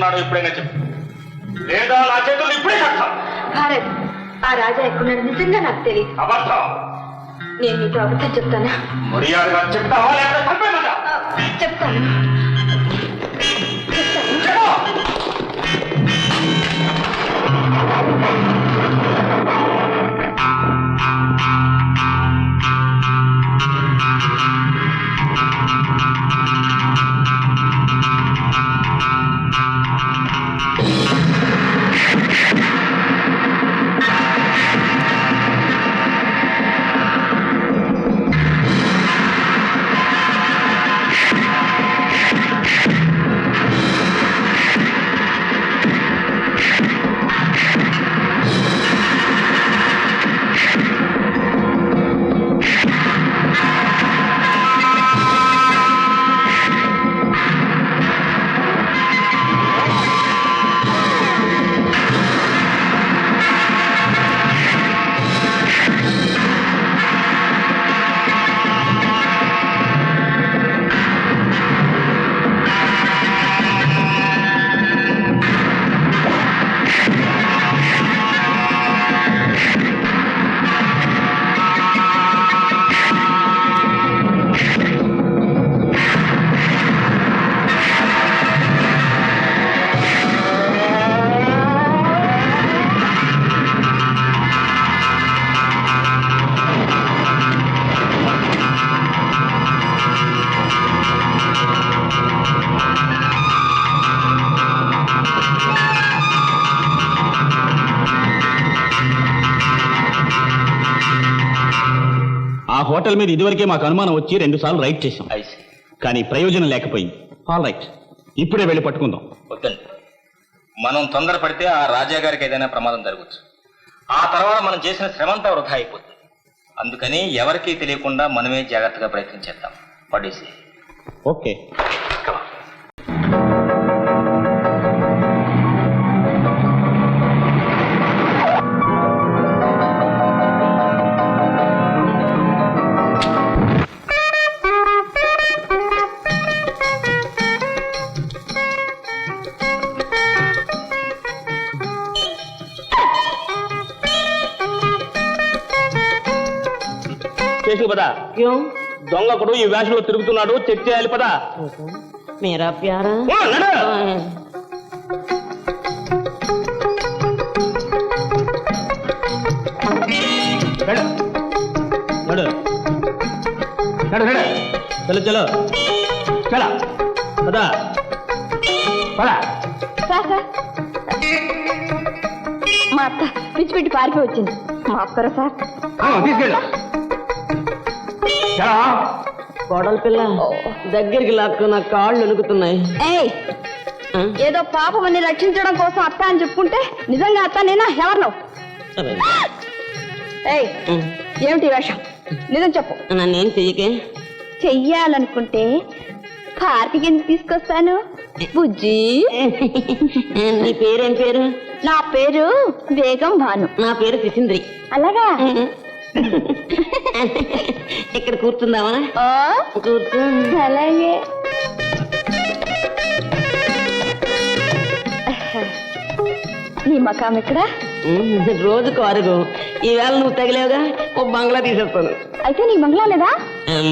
ఎక్కడున్నాడో ఇప్పుడైనా చెప్పు, లేదా నా చేతులు ఇప్పుడే కట్టాలి. భారత్, ఆ రాజా ఎక్కడున్నాడు నిజంగా నాకు తెలియదు. అబద్ధం. నేను నీతో అబద్ధం చెప్తానా? మర్యాదగా చెప్తావా లేకపోతే చంపేయమంటా? చెప్తాను. ఆ హోటల్ మీద ఇదివరకే మాకు అనుమానం వచ్చి 2 సార్లు రైడ్ చేశాం, కానీ ప్రయోజనం లేకపోయింది. ఆల్ రైట్, ఇప్పుడే వెళ్ళి పట్టుకుందాం. వద్దండి, మనం తొందరపడితే ఆ రాజా గారికి ఏదైనా ప్రమాదం జరగవచ్చు. ఆ తర్వాత మనం చేసిన శ్రమంతా వృధా అయిపోతుంది. అందుకని ఎవరికీ తెలియకుండా మనమే జాగ్రత్తగా ప్రయత్నించేద్దాం. పడేసి ఓకే. చేసు పదా, దొంగకుడు ఈ వేషంలో తిరుగుతున్నాడు, చెక్ చేయాలి పదా. మేరా ప్యారా చలో చలో చలా పదా పదా. మా అత్త పిచ్చి పెట్టి పారిపోయి వచ్చింది. మాఫ్కరా సార్. తీసుకెళ్ళు. కోడల పిల్ల దగ్గరికి లాక్కు నా కాళ్ళు వణుకుతున్నాయి. ఏయ్, ఏదో పాపమని రక్షించడం కోసం అత్త అని చెప్పుకుంటే నిజంగా అత్త నేనా? ఎవరినో? ఏయ్, ఏమిటి వేషం? నిజం చెప్పు. నన్నేం చెయ్యకే. చెయ్యాలనుకుంటే పార్టీకి ఎందుకు తీసుకొస్తాను బుజ్జి? నీ పేరేం పేరు? నా పేరు బేగం భాను. నా పేరు సిసింద్రి. అలాగా? ఇక్కడ కూర్చుందామా? కూర్చో. అలాగే. నీ మకాం ఎక్కడ? రోజుకు అరుగు. ఈవేళ నువ్వు తగిలేవుగా, ఓ బంగ్లా తీసేస్తాను. అయితే నీ బంగ్లా లేదా?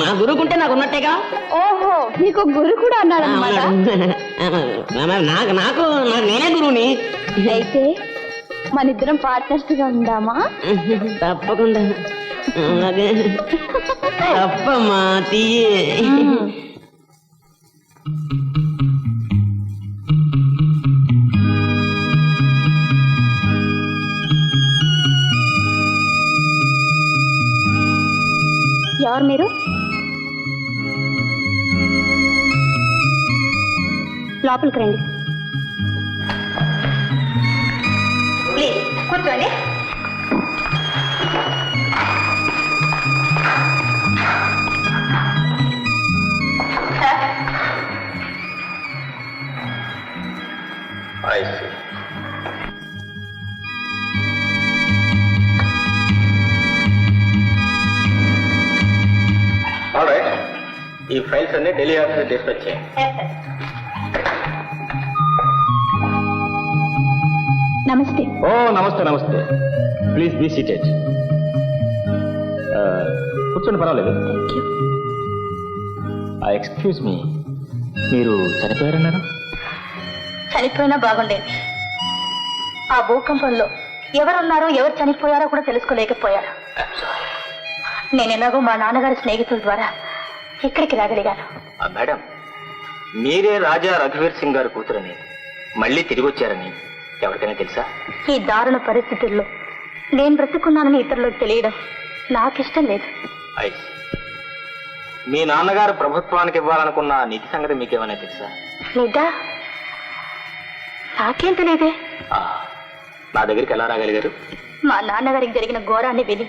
మా గురువుకుంటే నాకు ఉన్నట్టేగా. ఓహో, నీకు గురు కూడా అన్నాడు అన్నమాట. నాకు నేనే గురువుని. అయితే మనిద్దరం పార్ట్నర్స్ గా ఉందామా? తప్పకుండా. అలాగే తప్పమ్మా, తీయే. ఎవరు మీరు? లోపలికి రండి. ప్లీజ్ కూర్చోండి. ఈ ఫైల్స్ అన్ని ఢిల్లీ ఆఫీస్ తీసుకొచ్చాయి. నమస్తే. ఓ నమస్తే నమస్తే. Please be seated. కూర్చోండి, పర్వాలేదు. ఎక్స్క్యూజ్ మీ, మీరు చనిపోయారన్నారు? చనిపోయినా బాగుండేది. ఆ భూకంపంలో ఎవరున్నారో ఎవరు చనిపోయారో కూడా తెలుసుకోలేకపోయారు. నేను ఎలాగో మా నాన్నగారి స్నేహితుల ద్వారా ఇక్కడికి రాగలిగాను. మేడం, మీరే రాజా రఘువీర్ సింగ్ గారు కూతురని, మళ్ళీ తిరిగి వచ్చారని ఎవరికైనా తెలుసా? ఈ దారుణ పరిస్థితుల్లో నేను బ్రతుకున్నానని ఇతరులకు తెలియడం నాకిష్టం లేదు. మీ నాన్నగారు ప్రభుత్వానికి ఇవ్వాలనుకున్న నిధి సంగతి మీకేమైనా తెలుసా? లేదా? నాకేం తెలియదే. నా దగ్గరికి ఎలా రాగలిగారు? మా నాన్నగారికి జరిగిన ఘోరాన్ని విని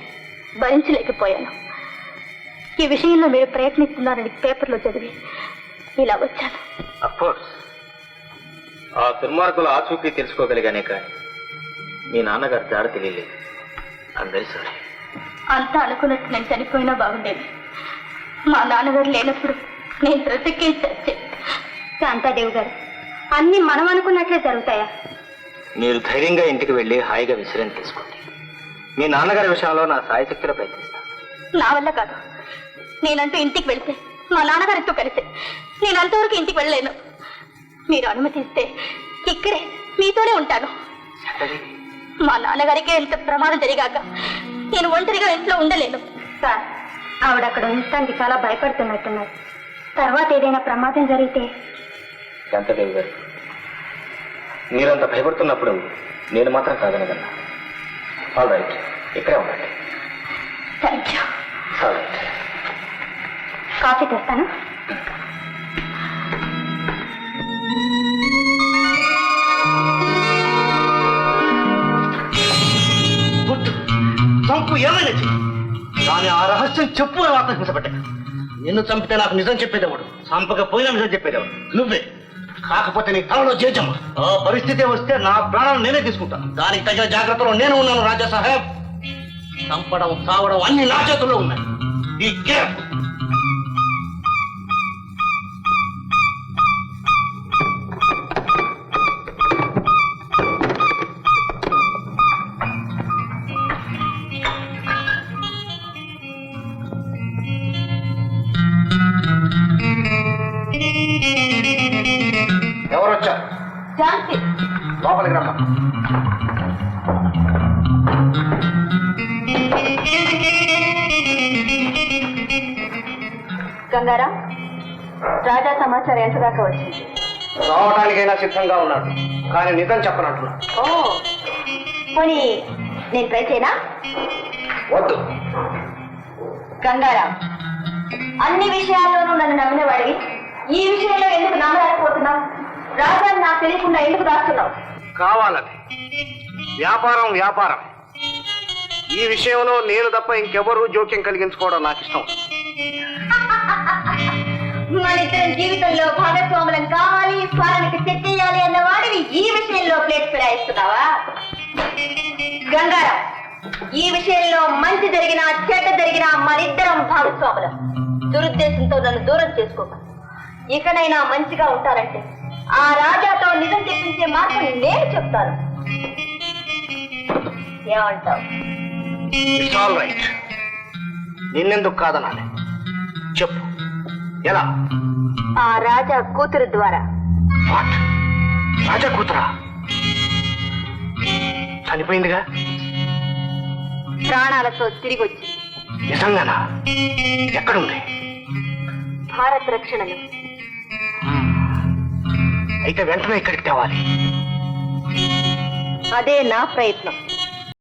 భరించలేకపోయాను. ఈ విషయంలో మీరు ప్రయత్నిస్తున్నారని పేపర్లో చదివి ఇలా వచ్చాను. అఫ్కోర్స్, ఆ దుర్మార్గుల ఆచూకీ తెలుసుకోగలిగానే కానీ మీ నాన్నగారు దారి తెలియలేదు. అందరి సారీ. అంతా అనుకున్నట్టు నేను చనిపోయినా బాగుండేది. మా నాన్నగారు లేనప్పుడు నేను బ్రతికే చచ్చే. శాంతాదేవి గారు, అన్ని మనం అనుకున్నట్లే జరుగుతాయా? మీరు ధైర్యంగా ఇంటికి వెళ్ళి హాయిగా విశ్రాంతి తీసుకోండి. మీ నాన్నగారి విషయంలో నా సాయశక్తిలో ప్రయత్నిస్తాను. నా వల్ల కాదు. నేనంటూ ఇంటికి వెళ్తే మా నాన్నగారితో కలిసి నేను అంతవరకు ఇంటికి వెళ్ళలేను. మీరు అనుమతిస్తే ఇక్కడే మీతోనే ఉంటాను. మా నాన్నగారికి ఎంత ప్రమాదం జరిగాక నేను ఒంటరిగా ఇంట్లో ఉండలేను. సార్, ఆవిడ అక్కడ ఉంచడానికి చాలా భయపడుతున్నట్టున్నారు. తర్వాత ఏదైనా ప్రమాదం జరిగితే? శాంతాదేవి గారు, మీరంత భయపడుతున్నప్పుడు నేను మాత్రం కాదనగలనా? ఆల్ రైట్, ఇక్కడే ఉండండి. Thank you. All right. Coffee తెస్తాను. చంపు ఏమైనా చెయ్యి, కానీ ఆ రహస్యం చెప్పు అని మాత్రం హింసపడ్డా. నిన్ను చంపితే నాకు నిజం చెప్పేదేవాడు, చంపకపోయినా నిజం చెప్పేదేవాడు నువ్వే. కాకపోతే నీ తలలో చేజమ్మ. ఆ పరిస్థితి వస్తే నా ప్రాణాలు నేనే తీసుకుంటాను. దానికి తగిన జాగ్రత్తలో నేను ఉన్నాను రాజా సాహెబ్. చంపడం, చావడం అన్ని నా చేతుల్లో ఉన్నాయి. ఈ కేర్ఫుల్. ఎవరొచ్చారు? ఝాన్సీ. లోపలికి రమ్మా. గంగారా, రాజా సమాచారం ఎంత దాకా వచ్చింది? రావడానికైనా సిద్ధంగా ఉన్నాడు, కానీ నిజం చెప్పనంటున్నాడు. ఓ, పోనీ నేను ట్రై చేయనా? వద్దు. గంగారా, అన్ని విషయాల్లోనూ నన్ను నమ్మినవాడివి ఈ విషయంలో ఎందుకు నమ్మలేకపోతున్నావు? రాజాన్ని నాకు తెలియకుండా ఎందుకు దాస్తున్నావు? కావాలని. వ్యాపారం వ్యాపారం. ఈ విషయంలో నేను తప్ప ఇంకెవరూ జోక్యం కలిగించుకోవడం నాకు ఇష్టం. మనిద్దరం జీవితంలో భాగస్వాములం కావాలి, పాలనకి తెచ్చేయాలి అన్నవాడివి ఈ విషయంలో ప్లేట్ ఫిరాయిస్తున్నావా? గంగారా, ఈ విషయంలో మంచి జరిగినా చెడ్డ జరిగినా మనిద్దరం భాగస్వాములం. దురుద్దేశంతో నన్ను దూరం చేసుకోక ఇకనైనా మంచిగా ఉంటానంటే ఆ రాజాతో నిజం చెప్పించే మార్గం నేను చెప్తాను. ఏమంటావు? It's all right. నిన్నెందుకు కాదనాలి? చెప్పు, ఎలా? ఆ రాజా కూతురు ద్వారా. వాట్? రాజా కూతురా? చనిపోయిందిగా? ప్రాణాలతో తిరిగి వచ్చింది. నిజంగానా? ఎక్కడుంది? భారత్ రక్షణలో. అయితే వెంటనే ఇక్కడికి తేవాలి. అదే నా ప్రయత్నం.